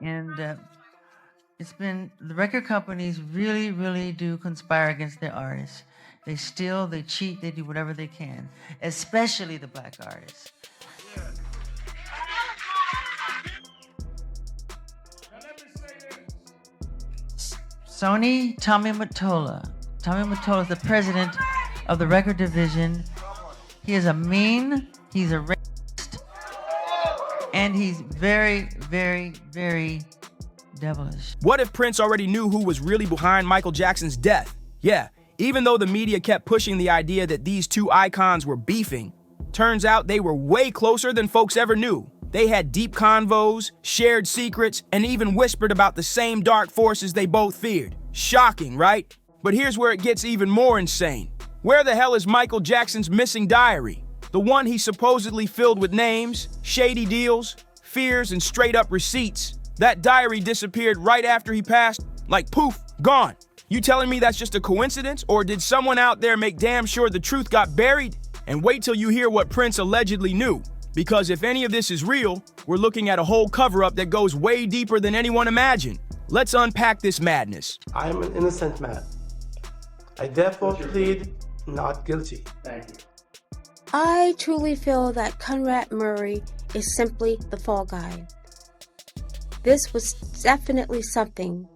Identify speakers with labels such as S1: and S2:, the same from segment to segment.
S1: And it's been, the record companies really, really do conspire against their artists. They steal, they cheat, they do whatever they can, especially the black artists. Sony Tommy Mottola. Tommy Mottola is the president of the record division. He is a mean, he's a racist, and he's very, very, very devilish.
S2: What if Prince already knew who was really behind Michael Jackson's death? Yeah, even though the media kept pushing the idea that these two icons were beefing, turns out they were way closer than folks ever knew. They had deep convos, shared secrets, and even whispered about the same dark forces they both feared. Shocking, right? But here's where it gets even more insane. Where the hell is Michael Jackson's missing diary? The one he supposedly filled with names, shady deals, fears, and straight-up receipts. That diary disappeared right after he passed, like poof, gone. You telling me that's just a coincidence, or did someone out there make damn sure the truth got buried? And wait till you hear what Prince allegedly knew. Because if any of this is real, we're looking at a whole cover-up that goes way deeper than anyone imagined. Let's unpack this madness.
S3: I am an innocent man. I therefore plead not guilty.
S4: Thank you.
S5: I truly feel that Conrad Murray is simply the fall guy. This was definitely something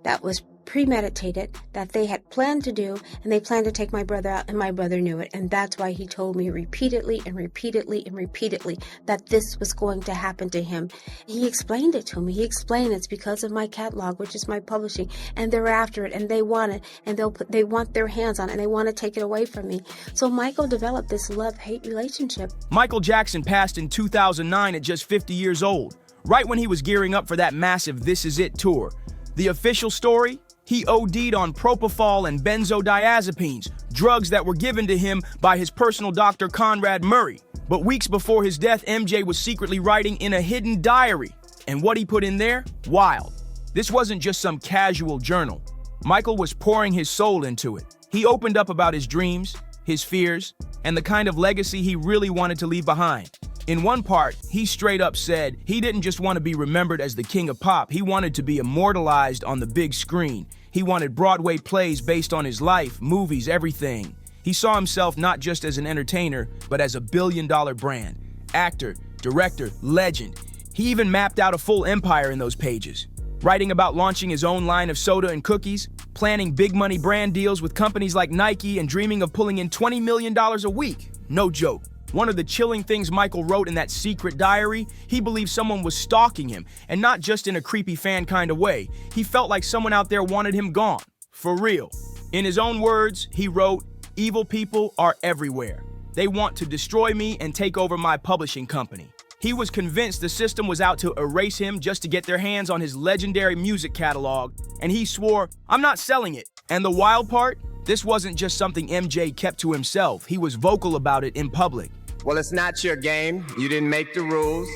S5: that was premeditated, that they had planned to do, and they planned to take my brother out, and my brother knew it. And that's why he told me repeatedly and repeatedly and repeatedly that this was going to happen to him. He explained it to me. He explained it's because of my catalog, which is my publishing, and they're after it, and they want it, and they want their hands on it, and they want to take it away from me. So Michael developed this love-hate relationship.
S2: Michael Jackson passed in 2009 at just 50 years old, right when he was gearing up for that massive This Is It tour. The official story? He OD'd on propofol and benzodiazepines, drugs that were given to him by his personal doctor Conrad Murray. But weeks before his death, MJ was secretly writing in a hidden diary. And what he put in there? Wild. This wasn't just some casual journal. Michael was pouring his soul into it. He opened up about his dreams, his fears, and the kind of legacy he really wanted to leave behind. In one part, he straight up said he didn't just want to be remembered as the king of pop, he wanted to be immortalized on the big screen. He wanted Broadway plays based on his life, movies, everything. He saw himself not just as an entertainer, but as a billion-dollar brand. Actor, director, legend. He even mapped out a full empire in those pages. Writing about launching his own line of soda and cookies, planning big money brand deals with companies like Nike, and dreaming of pulling in $20 million a week. No joke. One of the chilling things Michael wrote in that secret diary, he believed someone was stalking him, and not just in a creepy fan kind of way. He felt like someone out there wanted him gone. For real. In his own words, he wrote, "Evil people are everywhere. They want to destroy me and take over my publishing company." He was convinced the system was out to erase him just to get their hands on his legendary music catalog, and he swore, "I'm not selling it." And the wild part? This wasn't just something MJ kept to himself. He was vocal about it in public.
S6: Well, it's not your game. You didn't make the rules,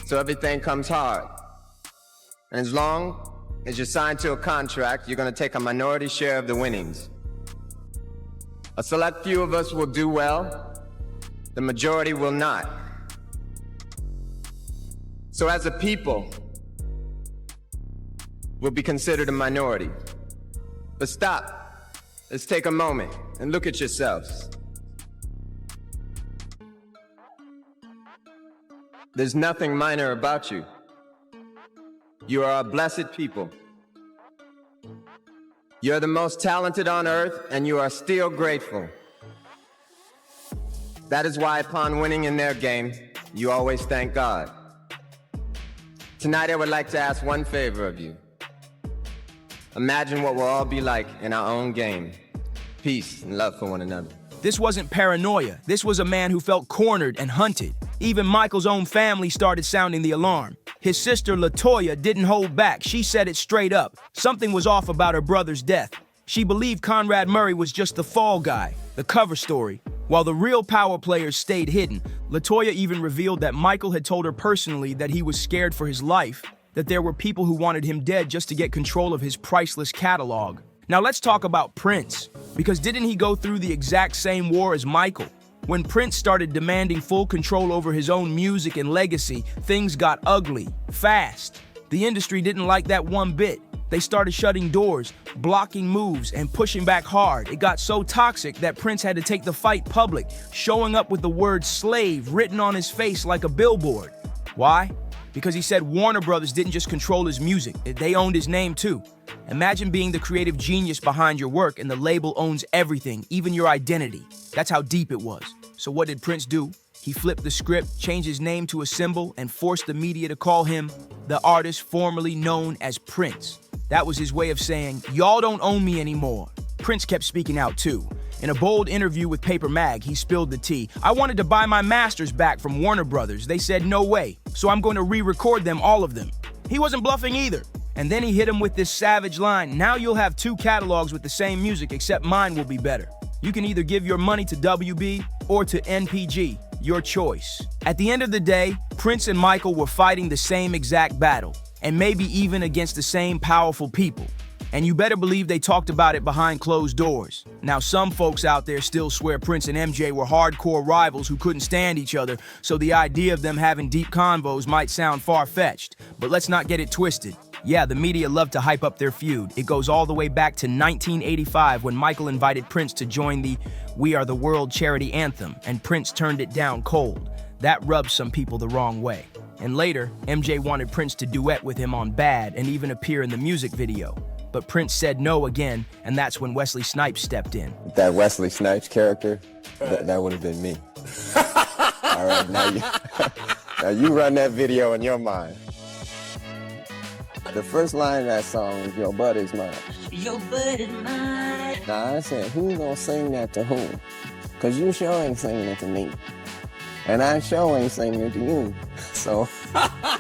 S6: so everything comes hard. And as long as you're signed to a contract, you're going to take a minority share of the winnings. A select few of us will do well. The majority will not. So as a people, we'll be considered a minority. But stop. Let's take a moment and look at yourselves. There's nothing minor about you. You are a blessed people. You're the most talented on earth, and you are still grateful. That is why upon winning in their game, you always thank God. Tonight I would like to ask one favor of you. Imagine what we'll all be like in our own game. Peace and love for one another.
S2: This wasn't paranoia. This was a man who felt cornered and hunted. Even Michael's own family started sounding the alarm. His sister LaToya didn't hold back. She said it straight up. Something was off about her brother's death. She believed Conrad Murray was just the fall guy, the cover story, while the real power players stayed hidden. LaToya even revealed that Michael had told her personally that he was scared for his life, that there were people who wanted him dead just to get control of his priceless catalog. Now let's talk about Prince, because didn't he go through the exact same war as Michael? When Prince started demanding full control over his own music and legacy, things got ugly, fast. The industry didn't like that one bit. They started shutting doors, blocking moves, and pushing back hard. It got so toxic that Prince had to take the fight public, showing up with the word slave written on his face like a billboard. Why? Because he said Warner Brothers didn't just control his music, they owned his name too. Imagine being the creative genius behind your work and the label owns everything, even your identity. That's how deep it was. So what did Prince do? He flipped the script, changed his name to a symbol, and forced the media to call him the artist formerly known as Prince. That was his way of saying, y'all don't own me anymore. Prince kept speaking out too. In a bold interview with Paper Mag, he spilled the tea. I wanted to buy my masters back from Warner Brothers. They said no way, so I'm going to re-record them, all of them. He wasn't bluffing either. And then he hit him with this savage line, now you'll have 2 catalogs with the same music, except mine will be better. You can either give your money to WB or to NPG, your choice. At the end of the day, Prince and Michael were fighting the same exact battle, and maybe even against the same powerful people. And you better believe they talked about it behind closed doors. Now, some folks out there still swear Prince and MJ were hardcore rivals who couldn't stand each other, so the idea of them having deep convos might sound far-fetched. But let's not get it twisted. Yeah, the media loved to hype up their feud. It goes all the way back to 1985 when Michael invited Prince to join the We Are the World charity anthem, and Prince turned it down cold. That rubbed some people the wrong way. And later, MJ wanted Prince to duet with him on Bad and even appear in the music video. But Prince said no again, and that's when Wesley Snipes stepped in.
S6: That Wesley Snipes character, that would have been me. All right, now you run that video in your mind. The first line of that song is, your butt is mine.
S1: Your butt is mine.
S6: Now I said, who's gonna sing that to whom? Cause you sure ain't singing it to me. And I sure ain't singing it to you. So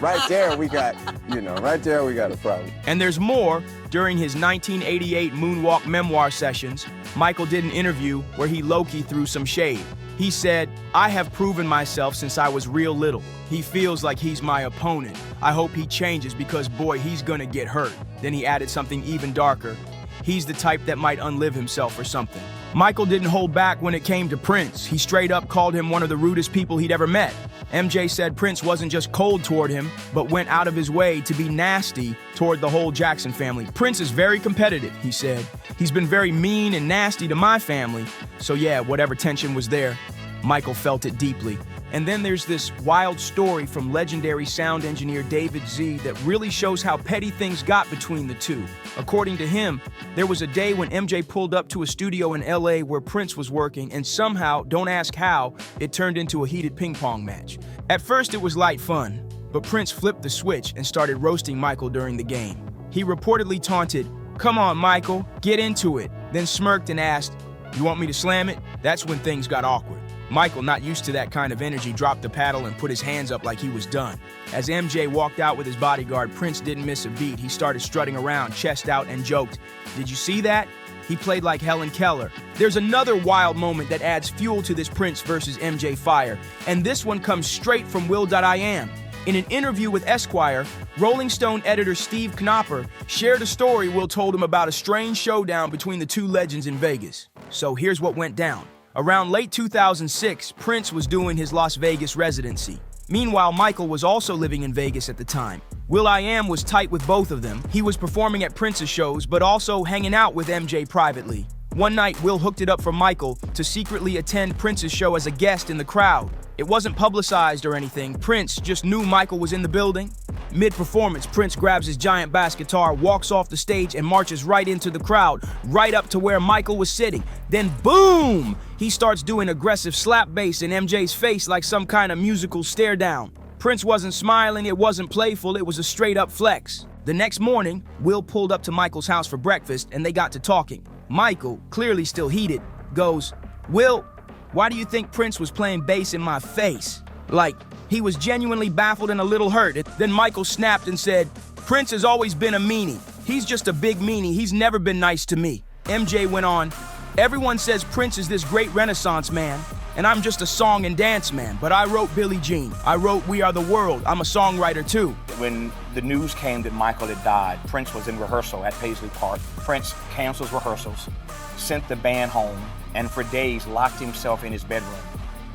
S6: right there we got a problem.
S2: And there's more. During his 1988 Moonwalk memoir sessions, Michael did an interview where he low-key threw some shade. He said, I have proven myself since I was real little. He feels like he's my opponent. I hope he changes because, boy, he's gonna get hurt. Then he added something even darker. He's the type that might unlive himself or something. Michael didn't hold back when it came to Prince. He straight up called him one of the rudest people he'd ever met. MJ said Prince wasn't just cold toward him, but went out of his way to be nasty toward the whole Jackson family. Prince is very competitive, he said. He's been very mean and nasty to my family. So yeah, whatever tension was there, Michael felt it deeply. And then there's this wild story from legendary sound engineer David Z that really shows how petty things got between the two. According to him, there was a day when MJ pulled up to a studio in LA where Prince was working, and somehow, don't ask how, it turned into a heated ping pong match. At first it was light fun, but Prince flipped the switch and started roasting Michael during the game. He reportedly taunted, "Come on, Michael, get into it," then smirked and asked, "You want me to slam it?" That's when things got awkward. Michael, not used to that kind of energy, dropped the paddle and put his hands up like he was done. As MJ walked out with his bodyguard, Prince didn't miss a beat. He started strutting around, chest out, and joked, "Did you see that?" He played like Helen Keller. There's another wild moment that adds fuel to this Prince versus MJ fire, and this one comes straight from Will.i.am. In an interview with Esquire, Rolling Stone editor Steve Knopper shared a story Will told him about a strange showdown between the two legends in Vegas. So here's what went down. Around late 2006, Prince was doing his Las Vegas residency. Meanwhile, Michael was also living in Vegas at the time. Will.i.am was tight with both of them. He was performing at Prince's shows, but also hanging out with MJ privately. One night, Will hooked it up for Michael to secretly attend Prince's show as a guest in the crowd. It wasn't publicized or anything. Prince just knew Michael was in the building. Mid-performance, Prince grabs his giant bass guitar, walks off the stage, and marches right into the crowd, right up to where Michael was sitting. Then boom! He starts doing aggressive slap bass in MJ's face like some kind of musical stare down. Prince wasn't smiling, it wasn't playful, it was a straight-up flex. The next morning, Will pulled up to Michael's house for breakfast, and they got to talking. Michael, clearly still heated, goes, "Will, why do you think Prince was playing bass in my face?" Like, he was genuinely baffled and a little hurt. Then Michael snapped and said, "Prince has always been a meanie. He's just a big meanie. He's never been nice to me." MJ went on, "Everyone says Prince is this great Renaissance man, and I'm just a song and dance man, but I wrote Billie Jean. I wrote We Are the World. I'm a songwriter too."
S4: When the news came that Michael had died, Prince was in rehearsal at Paisley Park. Prince cancels rehearsals, sent the band home, and for days locked himself in his bedroom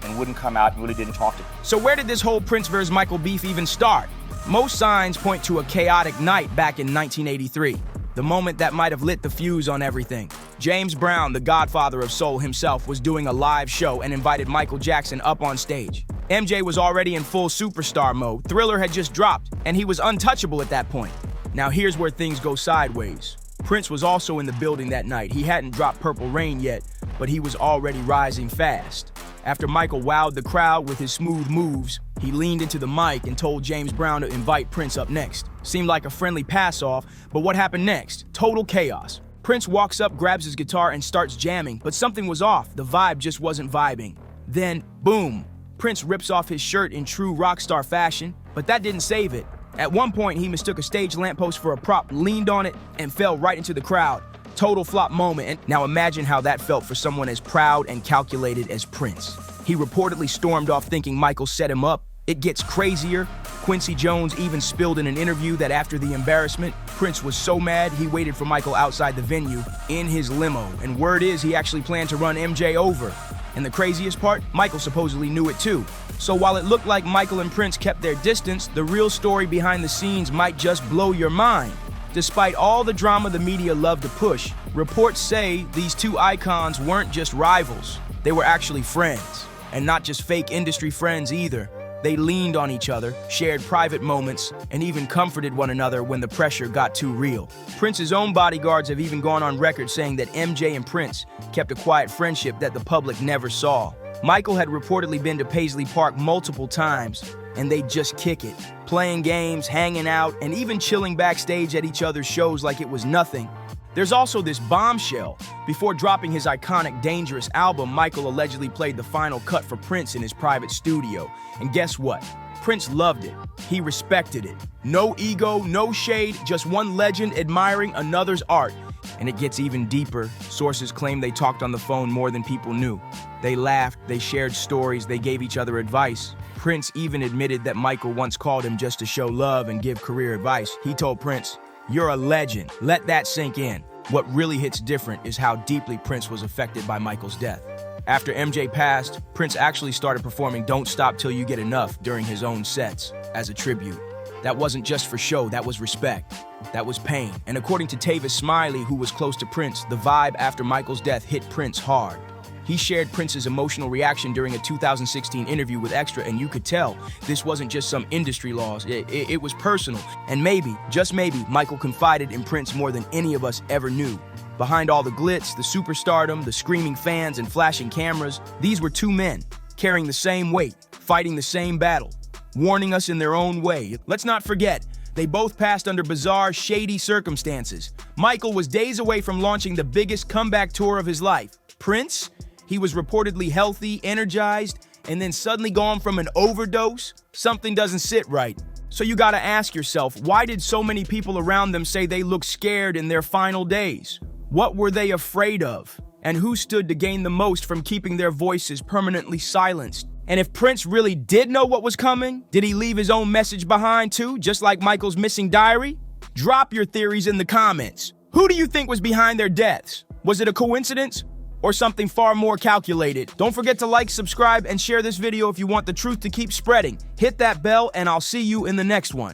S4: and wouldn't come out and really didn't talk to them.
S2: So where did this whole Prince versus Michael beef even start? Most signs point to a chaotic night back in 1983, the moment that might have lit the fuse on everything. James Brown, the godfather of soul himself, was doing a live show and invited Michael Jackson up on stage. MJ was already in full superstar mode. Thriller had just dropped, and he was untouchable at that point. Now here's where things go sideways. Prince was also in the building that night. He hadn't dropped Purple Rain yet, but he was already rising fast. After Michael wowed the crowd with his smooth moves, he leaned into the mic and told James Brown to invite Prince up next. Seemed like a friendly pass-off, but what happened next? Total chaos. Prince walks up, grabs his guitar, and starts jamming, but something was off. The vibe just wasn't vibing. Then, boom, Prince rips off his shirt in true rock star fashion, but that didn't save it. At one point, he mistook a stage lamppost for a prop, leaned on it, and fell right into the crowd. Total flop moment. And now imagine how that felt for someone as proud and calculated as Prince. He reportedly stormed off thinking Michael set him up. It gets crazier. Quincy Jones even spilled in an interview that after the embarrassment, Prince was so mad he waited for Michael outside the venue in his limo. And word is he actually planned to run MJ over. And the craziest part, Michael supposedly knew it too. So while it looked like Michael and Prince kept their distance, the real story behind the scenes might just blow your mind. Despite all the drama the media loved to push, reports say these two icons weren't just rivals. They were actually friends. And not just fake industry friends either. They leaned on each other, shared private moments, and even comforted one another when the pressure got too real. Prince's own bodyguards have even gone on record saying that MJ and Prince kept a quiet friendship that the public never saw. Michael had reportedly been to Paisley Park multiple times, and they'd just kick it, playing games, hanging out, and even chilling backstage at each other's shows like it was nothing. There's also this bombshell. Before dropping his iconic Dangerous album, Michael allegedly played the final cut for Prince in his private studio. And guess what? Prince loved it. He respected it. No ego, no shade, just one legend admiring another's art. And it gets even deeper. Sources claim they talked on the phone more than people knew. They laughed, they shared stories, they gave each other advice. Prince even admitted that Michael once called him just to show love and give career advice. He told Prince, "You're a legend. Let that sink in." What really hits different is how deeply Prince was affected by Michael's death. After MJ passed, Prince actually started performing Don't Stop Till You Get Enough during his own sets as a tribute. That wasn't just for show, that was respect. That was pain. And according to Tavis Smiley, who was close to Prince, the vibe after Michael's death hit Prince hard. He shared Prince's emotional reaction during a 2016 interview with Extra, and you could tell this wasn't just some industry loss, it was personal. And maybe, just maybe, Michael confided in Prince more than any of us ever knew. Behind all the glitz, the superstardom, the screaming fans, and flashing cameras, these were two men, carrying the same weight, fighting the same battle, warning us in their own way. Let's not forget, they both passed under bizarre, shady circumstances. Michael was days away from launching the biggest comeback tour of his life. Prince? He was reportedly healthy, energized, and then suddenly gone from an overdose? Something doesn't sit right. So you gotta ask yourself, why did so many people around them say they looked scared in their final days? What were they afraid of? And who stood to gain the most from keeping their voices permanently silenced? And if Prince really did know what was coming, did he leave his own message behind too, just like Michael's missing diary? Drop your theories in the comments. Who do you think was behind their deaths? Was it a coincidence? Or something far more calculated? Don't forget to like, subscribe, and share this video if you want the truth to keep spreading. Hit that bell, and I'll see you in the next one.